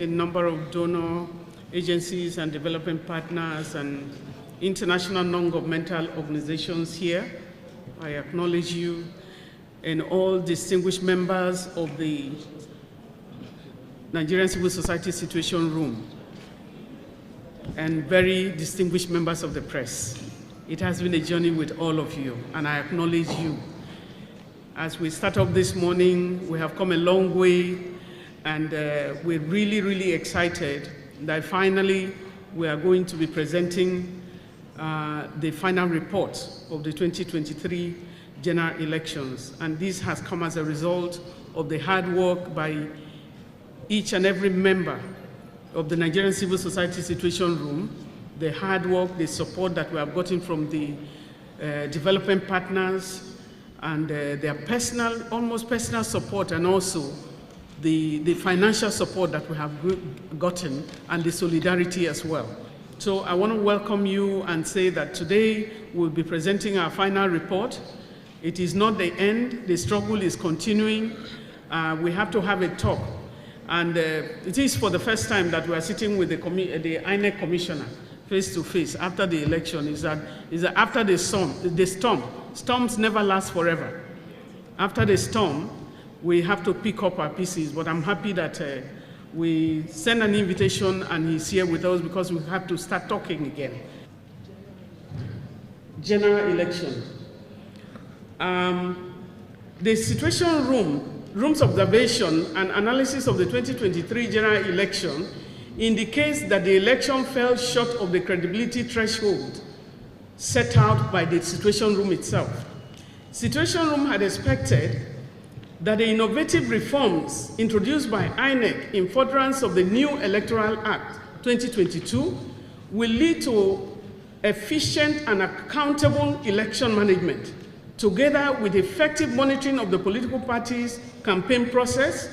a number of donor agencies and development partners and international non-governmental organizations here. I acknowledge you and all distinguished members of the Nigerian Civil Society Situation Room and very distinguished members of the press. It has been a journey with all of you, and I acknowledge you. As we start off this morning, we have come a long way, and we're really, really excited that finally we are going to be presenting the final report of the 2023 general elections. And this has come as a result of the hard work by each and every member of the Nigerian Civil Society Situation Room, the hard work, the support that we have gotten from the development partners, and their personal, almost personal support, and also the financial support that we have gotten, and the solidarity as well. So I want to welcome you and say that today we'll be presenting our final report. It is not the end. The struggle is continuing. We have to have a talk. And it is for the first time that we are sitting with the INEC commissioner face to face after the election. Is that after the storm, storms never last forever. After the storm, we have to pick up our pieces. But I'm happy that we send an invitation and he's here with us because we have to start talking again. General election. The Situation Room's observation and analysis of the 2023 general election indicates that the election fell short of the credibility threshold set out by the Situation Room itself. Situation Room had expected that the innovative reforms introduced by INEC in furtherance of the new Electoral Act 2022 will lead to efficient and accountable election management, together with effective monitoring of the political parties' campaign process,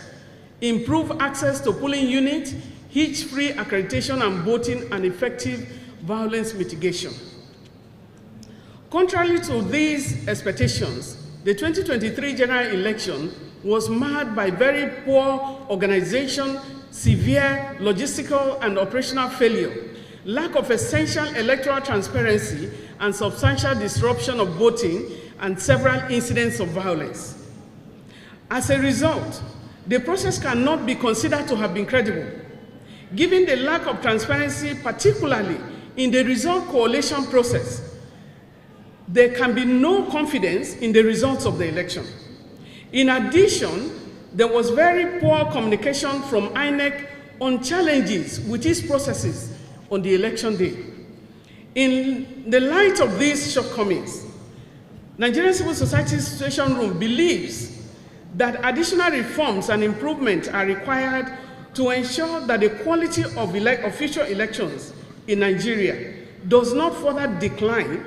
improve access to polling units, hitch-free accreditation and voting, and effective violence mitigation. Contrary to these expectations, the 2023 general election was marred by very poor organization, severe logistical and operational failure, lack of essential electoral transparency, and substantial disruption of voting, and several incidents of violence. As a result, the process cannot be considered to have been credible. Given the lack of transparency, particularly in the result collation process, there can be no confidence in the results of the election. In addition, there was very poor communication from INEC on challenges with its processes on the election day. In the light of these shortcomings, Nigerian Civil Society Situation Room believes that additional reforms and improvements are required to ensure that the quality of future elections in Nigeria does not further decline,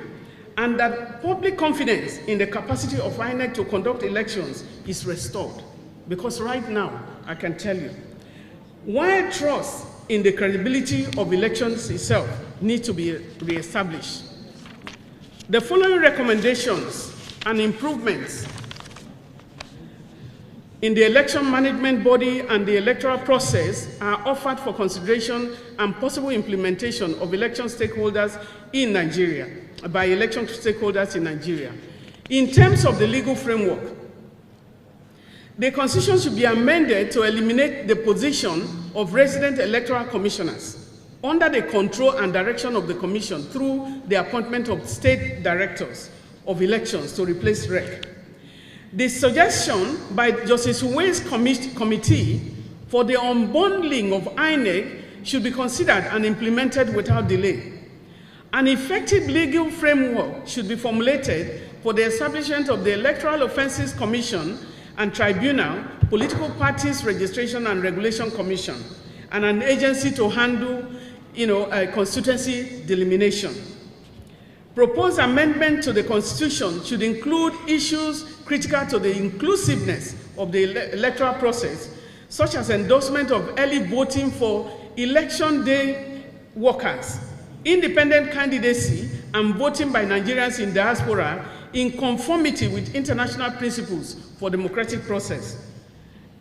and that public confidence in the capacity of INEC to conduct elections is restored. Because right now, I can tell you, while trust in the credibility of elections itself needs to be reestablished, the following recommendations and improvements in the election management body and the electoral process are offered for consideration and possible implementation of election stakeholders in Nigeria, by election stakeholders in Nigeria. In terms of the legal framework, the Constitution should be amended to eliminate the position of resident electoral commissioners under the control and direction of the Commission through the appointment of state directors of elections to replace REC. The suggestion by Justice Uwe's committee for the unbundling of INEC should be considered and implemented without delay. An effective legal framework should be formulated for the establishment of the Electoral Offences Commission and Tribunal, Political Parties Registration and Regulation Commission, and an agency to handle constituency delimitation. Proposed amendment to the Constitution should include issues critical to the inclusiveness of the electoral process, such as endorsement of early voting for election day workers, independent candidacy, and voting by Nigerians in diaspora in conformity with international principles for democratic process.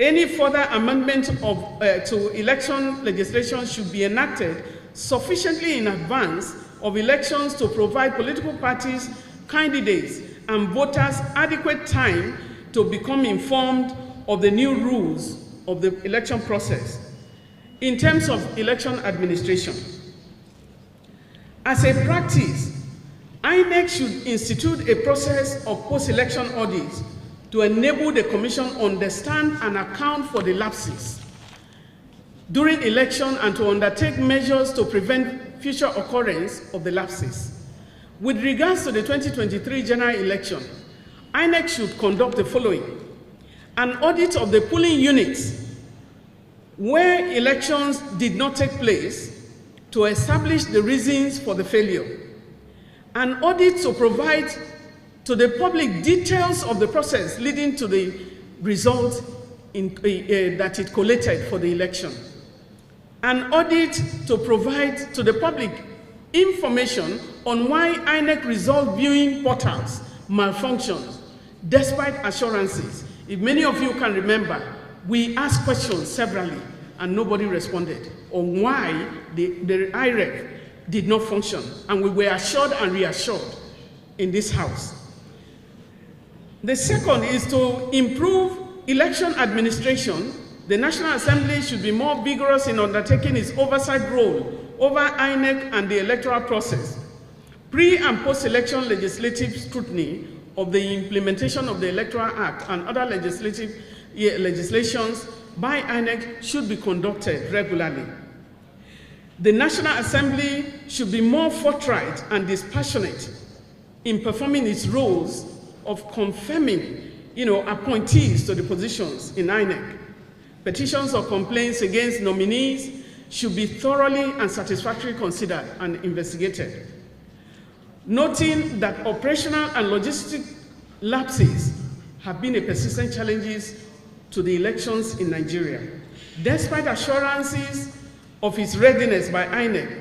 Any further amendment to election legislation should be enacted sufficiently in advance of elections to provide political parties, candidates, and voters adequate time to become informed of the new rules of the election process. In terms of election administration, as a practice, INEC should institute a process of post-election audits to enable the Commission to understand and account for the lapses during election and to undertake measures to prevent future occurrence of the lapses. With regards to the 2023 general election, INEC should conduct the following: an audit of the polling units where elections did not take place to establish the reasons for the failure, an audit to provide to the public details of the process leading to the result that it collated for the election, an audit to provide to the public information on why INEC result viewing portals malfunctioned despite assurances. If many of you can remember, we asked questions severally and nobody responded on why the IREF did not function, and we were assured and reassured in this house. The second is to improve election administration. The National Assembly should be more vigorous in undertaking its oversight role over INEC and the electoral process. Pre- and post-election legislative scrutiny of the implementation of the Electoral Act and other legislations by INEC should be conducted regularly. The National Assembly should be more forthright and dispassionate in performing its roles of confirming, appointees to the positions in INEC. Petitions or complaints against nominees should be thoroughly and satisfactorily considered and investigated. Noting that operational and logistic lapses have been a persistent challenges to the elections in Nigeria. Despite assurances of its readiness by INEC,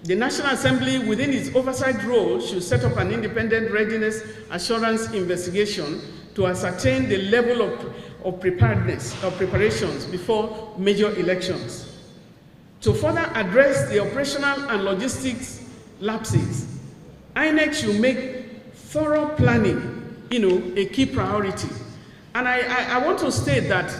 the National Assembly, within its oversight role, should set up an independent readiness assurance investigation to ascertain the level of preparedness or preparations before major elections. To further address the operational and logistics lapses, INEC should make thorough planning, a key priority. And I want to state that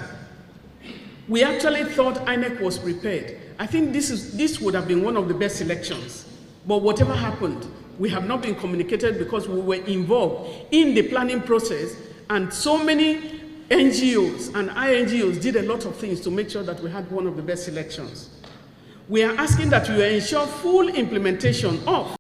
we actually thought INEC was prepared. I think this would have been one of the best elections. But whatever happened, we have not been communicated because we were involved in the planning process, and so many NGOs and INGOs did a lot of things to make sure that we had one of the best elections. We are asking that you ensure full implementation of